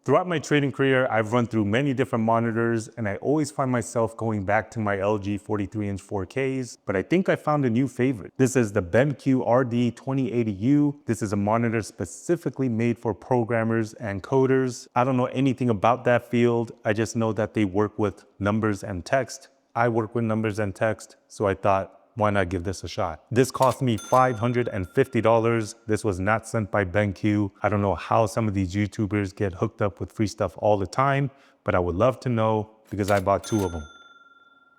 Throughout my trading career, I've run through many different monitors and I always find myself going back to my LG 43-inch 4Ks, but I think I found a new favorite. This is the BenQ RD280U. This is a monitor specifically made for programmers and coders. I don't know anything about that field. I just know that they work with numbers and text. I work with numbers and text, so I thought, why not give this a shot? This cost me $550. This was not sent by BenQ. I don't know how some of these YouTubers get hooked up with free stuff all the time, but I would love to know because I bought 2 of them.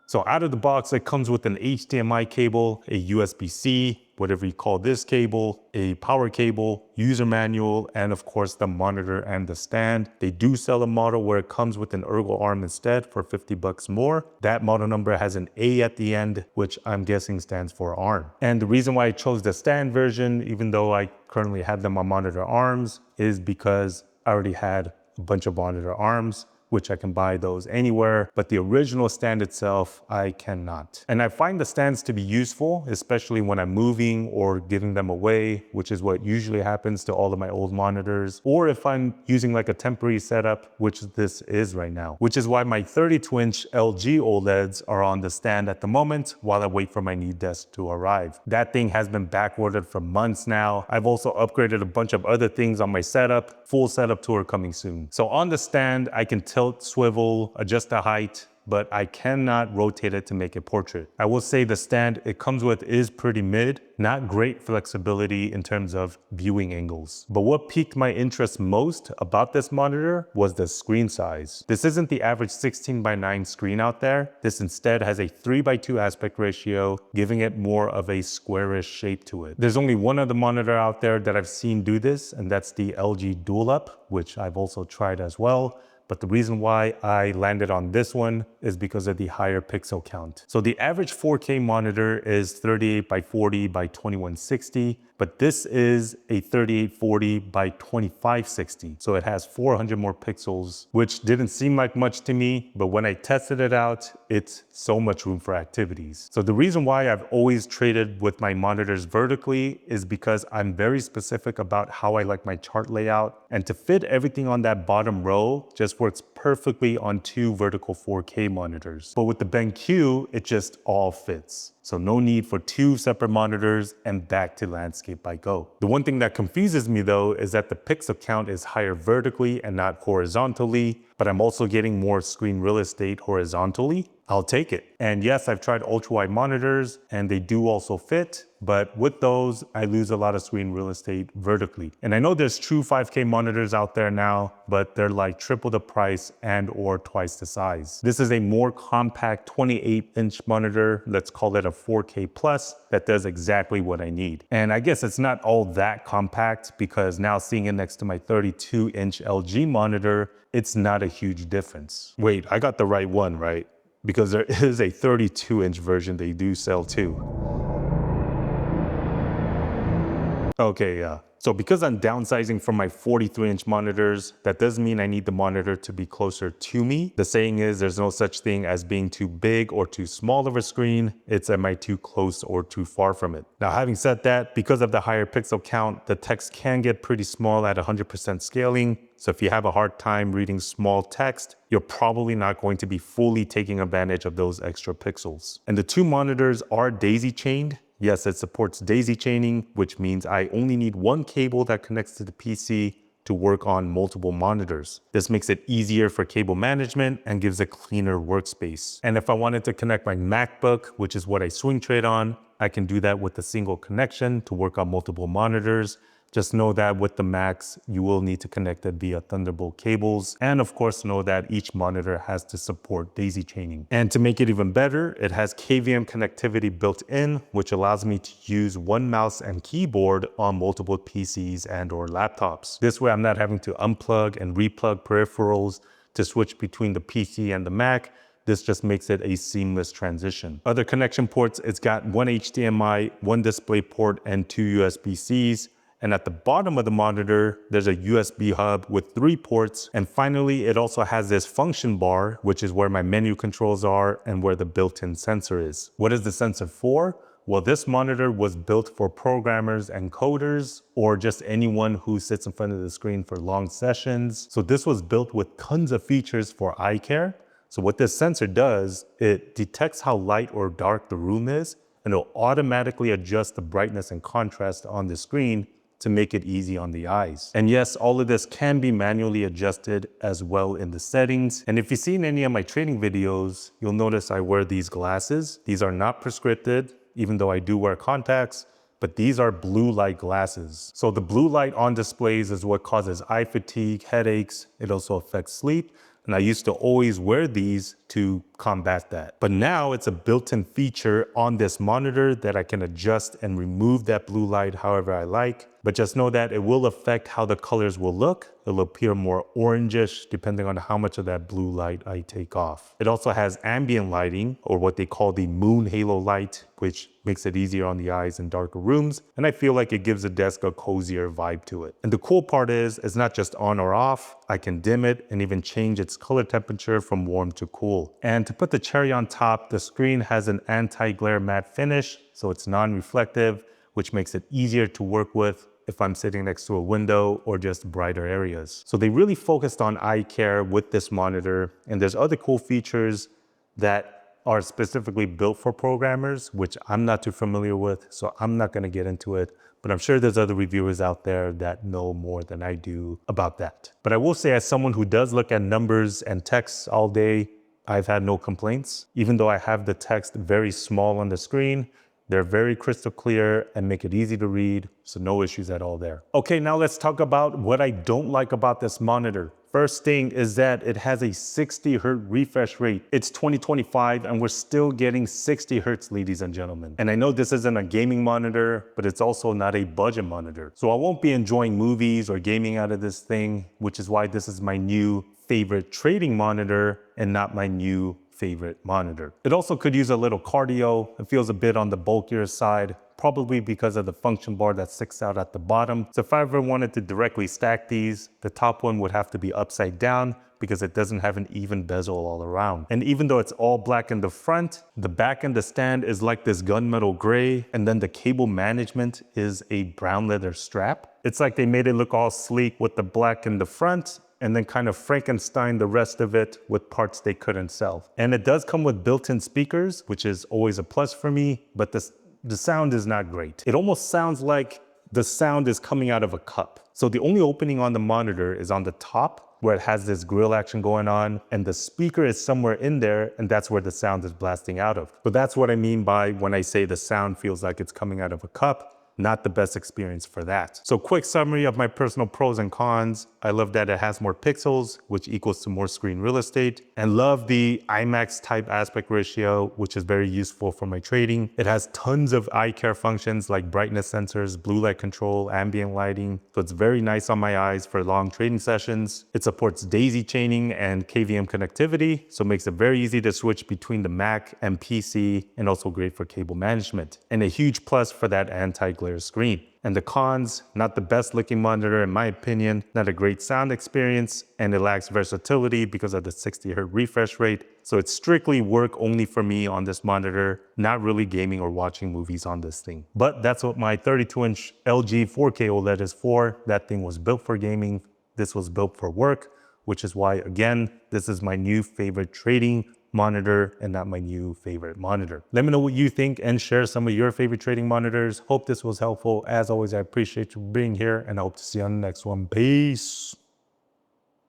So out of the box, it comes with an HDMI cable, a USB-C, whatever you call this cable, a power cable, user manual, and of course the monitor and the stand. They do sell a model where it comes with an ergo arm instead for $50 more. That model number has an A at the end, which I'm guessing stands for arm. And the reason why I chose the stand version, even though I currently had them on monitor arms, is because I already had a bunch of monitor arms, which I can buy those anywhere, but the original stand itself, I cannot. And I find the stands to be useful, especially when I'm moving or giving them away, which is what usually happens to all of my old monitors, or if I'm using like a temporary setup, which this is right now, which is why my 32-inch LG OLEDs are on the stand at the moment while I wait for my new desk to arrive. That thing has been backordered for months now. I've also upgraded a bunch of other things on my setup, full setup tour coming soon. So on the stand, I can tilt, swivel, adjust the height, but I cannot rotate it to make a portrait. I will say the stand it comes with is pretty mid, not great flexibility in terms of viewing angles. But what piqued my interest most about this monitor was the screen size. This isn't the average 16:9 screen out there. This instead has a 3:2 aspect ratio, giving it more of a squarish shape to it. There's only one other monitor out there that I've seen do this, and that's the LG Dual Up, which I've also tried as well. But the reason why I landed on this one is because of the higher pixel count. So the average 4K monitor is 38x40 by 2160, but this is a 3840 by 2560. So it has 400 more pixels, which didn't seem like much to me, but when I tested it out, it's so much room for activities. So the reason why I've always traded with my monitors vertically is because I'm very specific about how I like my chart layout, and to fit everything on that bottom row just works perfectly on 2 vertical 4K monitors. But with the BenQ, it just all fits. So no need for 2 separate monitors, and back to landscape I go. The one thing that confuses me though is that the pixel count is higher vertically and not horizontally, but I'm also getting more screen real estate horizontally. I'll take it. And yes, I've tried ultra wide monitors and they do also fit, but with those, I lose a lot of screen real estate vertically. And I know there's true 5K monitors out there now, but they're like triple the price and or twice the size. This is a more compact 28-inch monitor, let's call it a 4K plus, that does exactly what I need. And I guess it's not all that compact because now seeing it next to my 32-inch LG monitor, it's not a huge difference. Wait, I got the right one, right? Because there is a 32-inch version they do sell too. Okay, yeah. So because I'm downsizing from my 43-inch monitors, that doesn't mean I need the monitor to be closer to me. The saying is there's no such thing as being too big or too small of a screen. It's am I too close or too far from it. Now, having said that, because of the higher pixel count, the text can get pretty small at 100% scaling. So if you have a hard time reading small text, you're probably not going to be fully taking advantage of those extra pixels. And the 2 monitors are daisy chained. Yes, it supports daisy chaining, which means I only need 1 cable that connects to the PC to work on multiple monitors. This makes it easier for cable management and gives a cleaner workspace. And if I wanted to connect my MacBook, which is what I swing trade on, I can do that with a single connection to work on multiple monitors. Just know that with the Macs, you will need to connect it via Thunderbolt cables. And of course, know that each monitor has to support daisy chaining. And to make it even better, it has KVM connectivity built in, which allows me to use one mouse and keyboard on multiple PCs and or laptops. This way, I'm not having to unplug and replug peripherals to switch between the PC and the Mac. This just makes it a seamless transition. Other connection ports, it's got 1 HDMI, 1 DisplayPort, and 2 USB-Cs. And at the bottom of the monitor, there's a USB hub with 3 ports. And finally, it also has this function bar, which is where my menu controls are and where the built-in sensor is. What is the sensor for? Well, this monitor was built for programmers and coders, or just anyone who sits in front of the screen for long sessions. So this was built with tons of features for eye care. So what this sensor does, it detects how light or dark the room is, and it'll automatically adjust the brightness and contrast on the screen to make it easy on the eyes. And yes, all of this can be manually adjusted as well in the settings. And if you've seen any of my training videos, you'll notice I wear these glasses. These are not prescripted, even though I do wear contacts, but these are blue light glasses. So the blue light on displays is what causes eye fatigue, headaches. It also affects sleep. And I used to always wear these to combat that. But now it's a built-in feature on this monitor that I can adjust and remove that blue light however I like. But just know that it will affect how the colors will look. It'll appear more orangish depending on how much of that blue light I take off. It also has ambient lighting, or what they call the moon halo light, which makes it easier on the eyes in darker rooms. And I feel like it gives the desk a cozier vibe to it. And the cool part is, it's not just on or off. I can dim it and even change its color temperature from warm to cool. And to put the cherry on top, the screen has an anti-glare matte finish, so it's non-reflective, which makes it easier to work with if I'm sitting next to a window or just brighter areas. So they really focused on eye care with this monitor, and there's other cool features that are specifically built for programmers, which I'm not too familiar with, so I'm not gonna get into it, but I'm sure there's other reviewers out there that know more than I do about that. But I will say, as someone who does look at numbers and text all day, I've had no complaints. Even though I have the text very small on the screen, they're very crystal clear and make it easy to read, so no issues at all there. Okay, now let's talk about what I don't like about this monitor. First thing is that it has a 60 Hz refresh rate. It's 2025 and we're still getting 60 Hz, ladies and gentlemen. And I know this isn't a gaming monitor, but it's also not a budget monitor. So I won't be enjoying movies or gaming out of this thing, which is why this is my new favorite trading monitor and not my new favorite monitor. It also could use a little cardio. It feels a bit on the bulkier side, probably because of the function bar that sticks out at the bottom. So if I ever wanted to directly stack these, the top one would have to be upside down because it doesn't have an even bezel all around. And even though it's all black in the front, the back and the stand is like this gunmetal gray, and then the cable management is a brown leather strap. It's like they made it look all sleek with the black in the front, and then kind of Frankenstein the rest of it with parts they couldn't sell. And it does come with built-in speakers, which is always a plus for me, but the sound is not great. It almost sounds like the sound is coming out of a cup. So the only opening on the monitor is on the top, where it has this grill action going on, and the speaker is somewhere in there, and that's where the sound is blasting out of. But that's what I mean by when I say the sound feels like it's coming out of a cup. Not the best experience for that. So quick summary of my personal pros and cons. I love that it has more pixels, which equals to more screen real estate, and love the IMAX type aspect ratio, which is very useful for my trading. It has tons of eye care functions like brightness sensors, blue light control, ambient lighting. So it's very nice on my eyes for long trading sessions. It supports daisy chaining and KVM connectivity, so it makes it very easy to switch between the Mac and PC, and also great for cable management. And a huge plus for that anti-glare screen. And the cons, not the best looking monitor in my opinion, not a great sound experience, and it lacks versatility because of the 60 Hz refresh rate. So it's strictly work only for me on this monitor, not really gaming or watching movies on this thing. But that's what my 32-inch LG 4K OLED is for. That thing was built for gaming. This was built for work, which is why, again, this is my new favorite trading monitor and not my new favorite monitor. Let me know what you think and share some of your favorite trading monitors. Hope this was helpful. As always, I appreciate you being here, and I hope to see you on the next one. Peace.